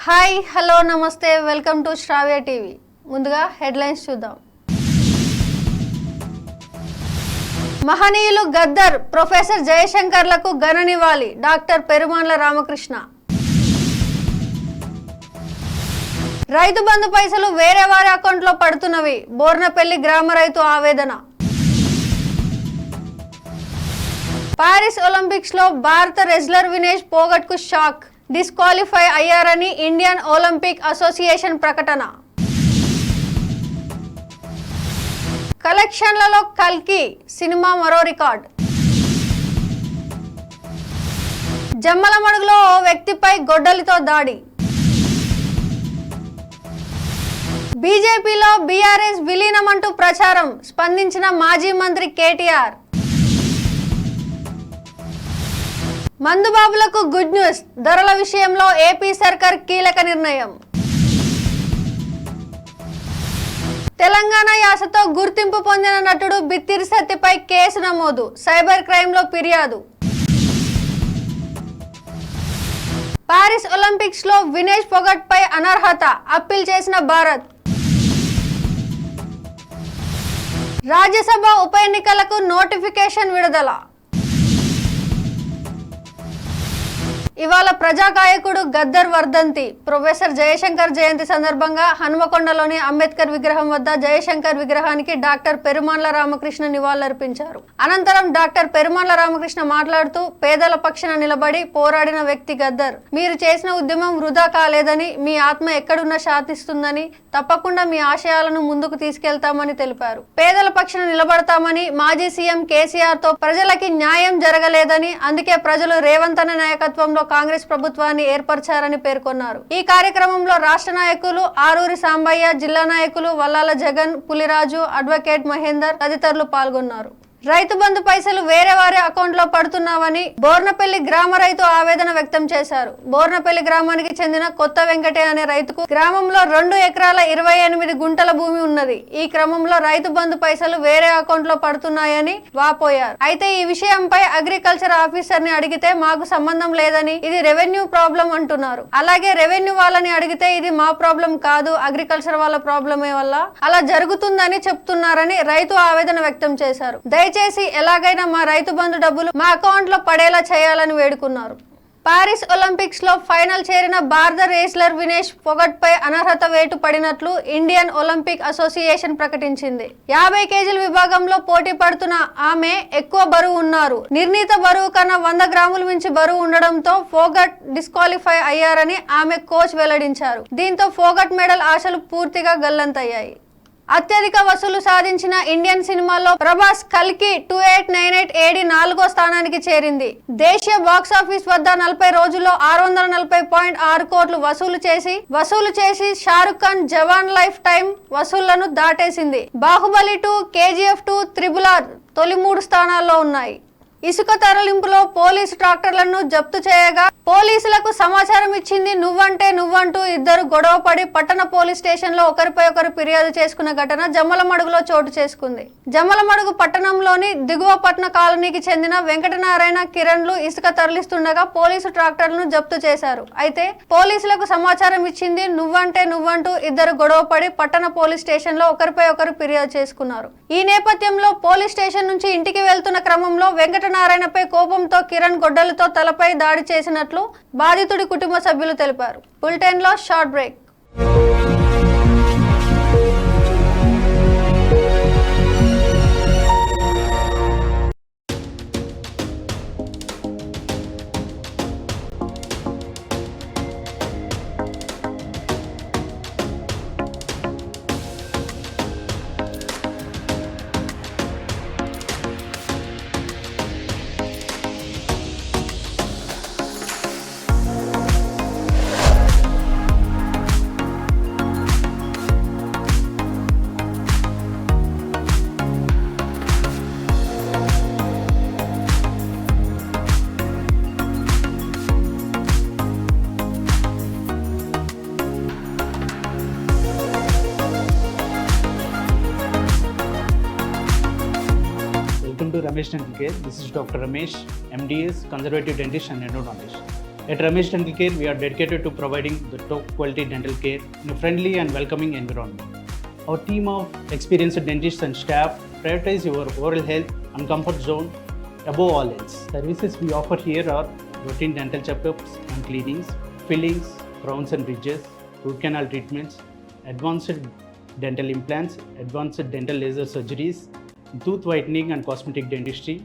Hi hello నమస్తే welcome to Sravya TV. ముందుగా headlines చూద్దాం. మహనీయులు గద్దర్ ప్రొఫెసర్ జయశంకర్లకు ఘన నివాళి డాక్టర్ పెరుమాళ్ల రామకృష్ణ. రైతు బంధు పైసలు వేరే వారి అకౌంట్లో పడుతున్నవి, బోర్నపల్లి గ్రామ రైతు ఆవేదన. పారిస్ ఒలింపిక్స్ లో భారత రెజ్లర్ వినేష్ పోగట్కు షాక్, డిస్క్వాలిఫై అయ్యారని ఇండియన్ ఒలింపిక్ అసోసియేషన్ ప్రకటన. కలెక్షన్లలో కల్కి సినిమా మరో రికార్డ్. జమ్మలమడుగులో ఓ వ్యక్తిపై గొడ్డలితో దాడి. బీజేపీలో బీఆర్ఎస్ విలీనమంటూ ప్రచారం, స్పందించిన మాజీ మంత్రి కేటీఆర్. మందుబాబులకు గుడ్ న్యూస్, ధరల విషయంలో ఏపీ సర్కార్ కీలక నిర్ణయం. తెలంగాణ యాసతో గుర్తింపు పొందిన నటుడు బిత్తిరి సత్తిపై కేసు నమోదు, సైబర్ క్రైమ్లో ఫిర్యాదు. పారిస్ ఒలింపిక్స్ లో వినేష్ పొగట్ పై అనర్హత, అప్పీల్ చేసిన భారత్. రాజ్యసభ ఉప ఎన్నికలకు నోటిఫికేషన్ విడుదల. ఇవాళ ప్రజాగాయకుడు గద్దర్ వర్ధంతి. ప్రొఫెసర్ జయశంకర్ జయంతి సందర్భంగా హనుమకొండలోని అంబేద్కర్ విగ్రహం వద్ద జయశంకర్ విగ్రహానికి డాక్టర్ పెరుమాళ్ల రామకృష్ణ నివాళులర్పించారు. అనంతరం డాక్టర్ పెరుమాళ్ల రామకృష్ణ మాట్లాడుతూ, పేదల పక్షాన నిలబడి పోరాడిన వ్యక్తి గద్దర్. మీరు చేసిన ఉద్యమం వృధా కాలేదని, మీ ఆత్మ ఎక్కడున్నా శాంతిస్తుందని, తప్పకుండా మీ ఆశయాలను ముందుకు తీసుకెళ్తామని తెలిపారు. పేదల పక్షాన నిలబడతామని, మాజీ సీఎం కేసీఆర్ తో ప్రజలకి న్యాయం జరగలేదని, అందుకే ప్రజలు రేవంత్ అన్న నాయకత్వంలో కాంగ్రెస్ ప్రభుత్వాన్ని ఏర్పరిచారని పేర్కొన్నారు. ఈ కార్యక్రమంలో రాష్ట్ర నాయకులు ఆరూరి సాంబయ్య, జిల్లా నాయకులు వల్లాల జగన్, పులిరాజు, అడ్వకేట్ మహేందర్ తదితరులు పాల్గొన్నారు. రైతు బంధు పైసలు వేరే వారి అకౌంట్ లో పడుతున్నావని బోర్నపల్లి గ్రామ రైతు ఆవేదన వ్యక్తం చేశారు. బోర్నపల్లి గ్రామానికి చెందిన కొత్త వెంకటే అనే రైతుకు గ్రామంలో 2 ఎకరాల 28 గుంటల భూమి ఉన్నది. ఈ క్రమంలో రైతు బంధు పైసలు వేరే అకౌంట్ లో పడుతున్నాయని వాపోయారు. అయితే ఈ విషయంపై అగ్రికల్చర్ ఆఫీసర్ ని అడిగితే మాకు సంబంధం లేదని, ఇది రెవెన్యూ ప్రాబ్లం అంటున్నారు. అలాగే రెవెన్యూ వాళ్ళని అడిగితే ఇది మా ప్రాబ్లం కాదు, అగ్రికల్చర్ వాళ్ళ ప్రాబ్లమే వల్ల అలా జరుగుతుందని చెప్తున్నారని రైతు ఆవేదన వ్యక్తం చేశారు. దయచేసి ఎలాగైనా మా రైతు బంధు డబ్బులు మా అకౌంట్ లో పడేలా చేయాలని వేడుకున్నారు. పారిస్ ఒలింపిక్స్ లో ఫైనల్ చేరిన భారత రేస్లర్ వినేష్ పొగట్ పై అనర్హత వేటు పడినట్లు ఇండియన్ ఒలింపిక్ అసోసియేషన్ ప్రకటించింది. 50 కేజీల విభాగంలో పోటీ పడుతున్న ఆమె ఎక్కువ బరువు ఉన్నారు. నిర్ణీత బరువు కన్నా 100 గ్రాముల మించి బరువు ఉండడంతో ఫోగట్ డిస్క్వాలిఫై అయ్యారని ఆమె కోచ్ వెల్లడించారు. దీంతో ఫోగట్ మెడల్ ఆశలు పూర్తిగా గల్లంతయ్యాయి. అత్యధిక వసూలు సాధించిన ఇండియన్ సినిమాలో ప్రభాస్ కల్కి 2898 ఏడి 4వ స్థానానికి చేరింది. దేశీయ బాక్సాఫీస్ వద్ద 40 రోజుల్లో 640.6 కోట్లు వసూలు చేసి షారుఖ్ ఖాన్ జవాన్ life time వసూళ్లను దాటేసింది. Baahubali 2, KGF 2, RRR తొలి 3 స్థానాల్లో ఉన్నాయి. ఇసుక తరలింపులో పోలీసు ట్రాక్టర్లను జప్తు చేయగా పోలీసులకు సమాచారం ఇచ్చింది నువ్వంటూ ఇద్దరు గొడవపడి పట్టణ పోలీస్ స్టేషన్ లో ఒకరిపై ఒకరు ఫిర్యాదు చేసుకున్న ఘటన జమ్మలమడుగులో చోటు చేసుకుంది. జమ్మలమడుగు పట్టణంలోని దిగువ పట్టణ కాలనీకి చెందిన వెంకటనారాయణ, కిరణ్లు ఇసుక తరలిస్తుండగా పోలీసు ట్రాక్టర్లను జప్తు చేశారు. అయితే పోలీసులకు సమాచారం ఇచ్చింది నువ్వంటూ ఇద్దరు గొడవపడి పట్టణ పోలీస్ స్టేషన్ లో ఒకరిపై ఒకరు ఫిర్యాదు చేసుకున్నారు. ఈ నేపథ్యంలో పోలీస్ స్టేషన్ నుంచి ఇంటికి వెళ్తున్న క్రమంలో వెంకటనారాయణపై కోపంతో కిరణ్ గొడ్డలతో తలపై దాడి చేసినట్లు బాధితుడి కుటుంబ సభ్యులు తెలిపారు. బులెటిన్ లో short break. Welcome to Ramesh Dental Care. This is Dr. Ramesh, MDS, Conservative Dentist and Endodontist. At Ramesh Dental Care, we are dedicated to providing the top quality dental care in a friendly and welcoming environment. Our team of experienced dentists and staff prioritize your oral health and comfort zone above all else. Services we offer here are routine dental checkups and cleanings, fillings, crowns and bridges, root canal treatments, advanced dental implants, advanced dental laser surgeries, tooth whitening and cosmetic dentistry,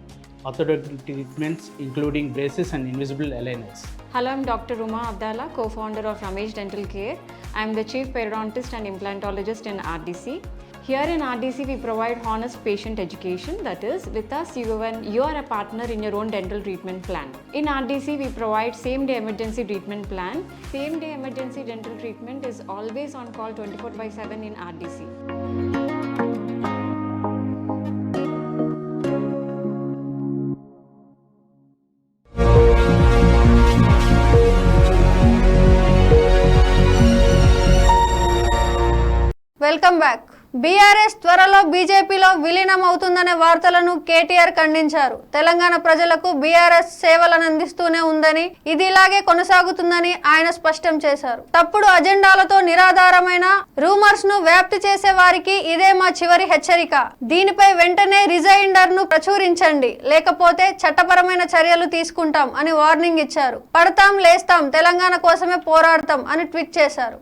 orthodontic treatments including braces and invisible aligners. Hello, I'm Dr. Ruma Abdallah, co-founder of Ramesh Dental Care. I'm the chief periodontist and implantologist in RDC. Here in RDC, we provide honest patient education. That is, with us, you are a partner in your own dental treatment plan. In RDC, we provide same-day emergency treatment plan. Same-day emergency dental treatment is always on call 24/7 in RDC. Welcome back. BRS త్వరలో బీజేపీలో విలీనం అవుతుందనే వార్తలను కేటీఆర్ ఖండించారు. తెలంగాణ ప్రజలకు BRS సేవలను అందిస్తూనే ఉందని, ఇది ఇలాగే కొనసాగుతుందని ఆయన స్పష్టం చేశారు. తప్పుడు అజెండాలతో నిరాధారమైన రూమర్స్ ను వ్యాప్తి చేసే వారికి ఇదే మా చివరి హెచ్చరిక. దీనిపై వెంటనే రిజైండర్ ను ప్రచురించండి, లేకపోతే చట్టపరమైన చర్యలు తీసుకుంటాం అని వార్నింగ్ ఇచ్చారు. పడతాం లేస్తాం, తెలంగాణ కోసమే పోరాడతాం అని ట్వీట్ చేశారు.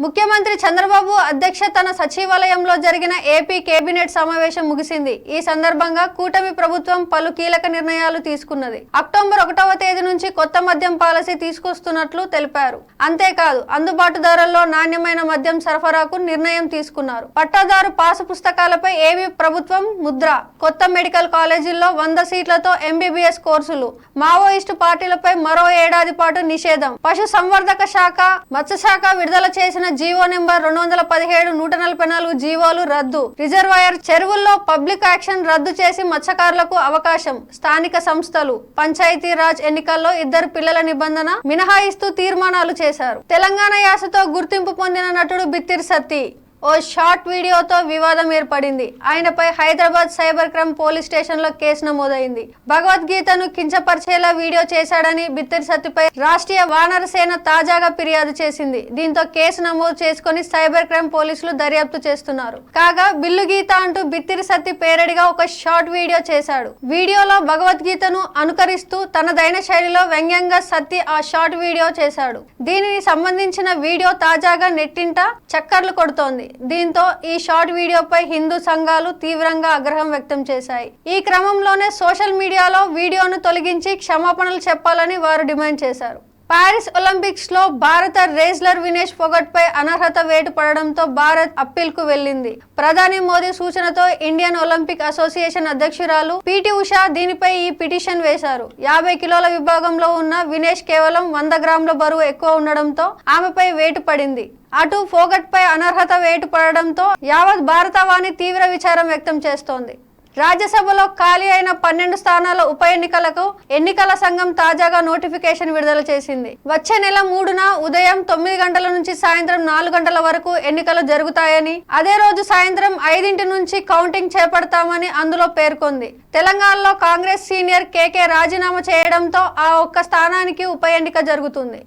ముఖ్యమంత్రి చంద్రబాబు అధ్యక్షతన సచివాలయంలో జరిగిన ఏపీ కేబినెట్ సమావేశం ముగిసింది. ఈ సందర్భంగా కూటమి ప్రభుత్వం పలు కీలక నిర్ణయాలు తీసుకున్నది. అక్టోబర్ 1వ తేదీ నుంచి కొత్త మద్యం పాలసీ తీసుకొస్తున్నట్లు తెలిపారు. అంతేకాదు, అందుబాటు ధరల్లో నాణ్యమైన మద్యం సరఫరాకు నిర్ణయం తీసుకున్నారు. పట్టాదారు పాసు పుస్తకాలపై ఏపీ ప్రభుత్వం ముద్ర, కొత్త మెడికల్ కాలేజీల్లో 100 సీట్లతో ఎంబీబీఎస్ కోర్సులు, మావోయిస్టు పార్టీలపై మరో ఏడాది పాటు నిషేధం, పశు సంవర్ధక శాఖ, మత్స్యశాఖ విడుదల చేసిన జీవో నెంబర్ 217 144 జీవోలు రద్దు, రిజర్వాయర్ చెరువుల్లో పబ్లిక్ యాక్షన్ రద్దు చేసి మత్స్యకారులకు అవకాశం, స్థానిక సంస్థలు, పంచాయతీ రాజ్ ఎన్నికల్లో 2 పిల్లల నిబంధన మినహాయిస్తూ తీర్మానాలు చేశారు. తెలంగాణ యాసతో గుర్తింపు పొందిన నటుడు బిత్తిరి సత్తి ఓ షార్ట్ వీడియోతో వివాదం ఏర్పడింది. ఆయనపై Hyderabad cyber crime police station లో కేసు నమోదైంది. భగవద్గీతను కించపరిచేలా వీడియో చేశాడని బిత్తిరి సత్తిపై రాష్ట్రీయ వానర సేన తాజాగా ఫిర్యాదు చేసింది. దీంతో కేసు నమోదు చేసుకుని సైబర్ క్రైమ్ పోలీసులు దర్యాప్తు చేస్తున్నారు. కాగా బిల్లు గీత అంటూ బిత్తిరి సత్తి పేరడిగా ఒక షార్ట్ వీడియో చేశాడు. వీడియోలో భగవద్గీతను అనుకరిస్తూ తనదైన శైలిలో వ్యంగ్యంగా సత్తి ఆ షార్ట్ వీడియో చేశాడు. దీనికి సంబంధించిన వీడియో తాజాగా నెట్టింట చక్కర్లు కొడుతోంది. దీంతో ఈ షార్ట్ వీడియోపై హిందూ సంఘాలు తీవ్రంగా ఆగ్రహం వ్యక్తం చేశాయి. ఈ క్రమంలోనే సోషల్ మీడియాలో వీడియోను తొలగించి క్షమాపణలు చెప్పాలని వారు డిమాండ్ చేశారు. పారిస్ ఒలింపిక్స్ లో భారత రేస్లర్ వినేష్ ఫోగట్ పై అనర్హత వేటు పడడంతో భారత్ అప్పీల్ కు వెళ్లింది. ప్రధాని మోదీ సూచనతో ఇండియన్ ఒలింపిక్ అసోసియేషన్ అధ్యక్షురాలు పీటీ ఉషా దీనిపై ఈ పిటిషన్ వేశారు. 50 కిలోల విభాగంలో ఉన్న వినేష్ కేవలం 100 గ్రాముల బరువు ఎక్కువ ఉండడంతో ఆమెపై వేటు పడింది. అటు ఫోగట్ పై అనర్హత వేటు పడడంతో యావత్ భారతవాణి తీవ్ర విచారం వ్యక్తం చేస్తోంది. రాజ్యసభలో ఖాళీ అయిన 12 స్థానాల ఉప ఎన్నికలకు ఎన్నికల సంఘం తాజాగా నోటిఫికేషన్ విడుదల చేసింది. వచ్చే నెల 3న ఉదయం 9 గంటల నుంచి సాయంత్రం 4 గంటల వరకు ఎన్నికలు జరుగుతాయని, అదే రోజు సాయంత్రం 5 నుంచి కౌంటింగ్ చేపడతామని అందులో పేర్కొంది. తెలంగాణలో కాంగ్రెస్ సీనియర్ కేకే రాజీనామా చేయడంతో ఆ ఒక్క స్థానానికి ఉప ఎన్నిక జరుగుతుంది.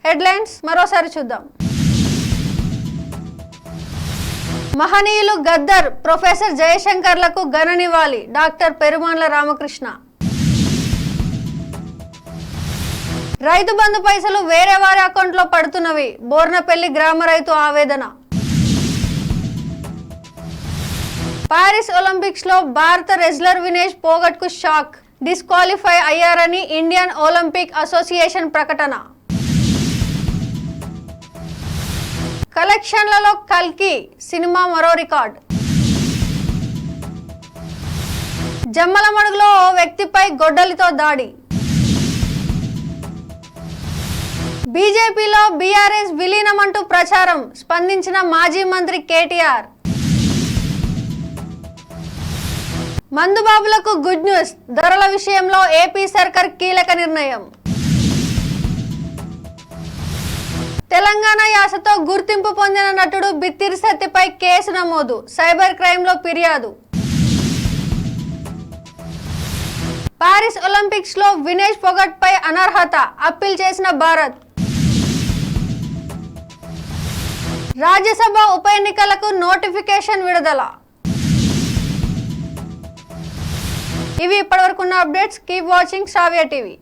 హెడ్లైన్స్ మరోసారి చూద్దాం. మహనీయులు గద్దర్ ప్రొఫెసర్ జయశంకర్లకు ఘన నివాళి, డాక్టర్ పెరుమాళ్ల రామకృష్ణ. రైతు బంధు పైసలు వేరే వారి అకౌంట్లో పడుతున్నవి, బోర్నపల్లి గ్రామ రైతు ఆవేదన. పారిస్ ఒలింపిక్స్ లో భారత రెజ్లర్ వినేష్ ఫోగట్ కు షాక్, డిస్క్వాలిఫై అయ్యారని ఇండియన్ ఒలింపిక్ అసోసియేషన్ ప్రకటన. కలెక్షన్లలో కల్కి సినిమా మరో రికార్డ్. జమ్మలమడుగులో ఓ వ్యక్తిపై గొడ్డలితో దాడి. బీజేపీలో బీఆర్ఎస్ విలీనమంటూ ప్రచారం, స్పందించిన మాజీ మంత్రి కేటీఆర్. మందుబాబులకు గుడ్ న్యూస్, ధరల విషయంలో ఏపీ సర్కార్ కీలక నిర్ణయం. తెలంగాణ యాసతో గుర్తింపు పొందిన నటుడు బిత్తిరి సత్తిపై కేసు నమోదు, సైబర్ క్రైమ్ లో ఫిర్యాదు. పారిస్ ఒలింపిక్స్ లో వినేష్ ఫోగట్ పై అనర్హత అప్పీల్ చేసిన భారత్. రాజ్యసభ ఉప ఎన్నికలకు నోటిఫికేషన్ విడుదల. ఇవి ఇప్పటివరకున్న అప్డేట్స్. కీప్ వాచింగ్ శ్రావ్య టీవీ.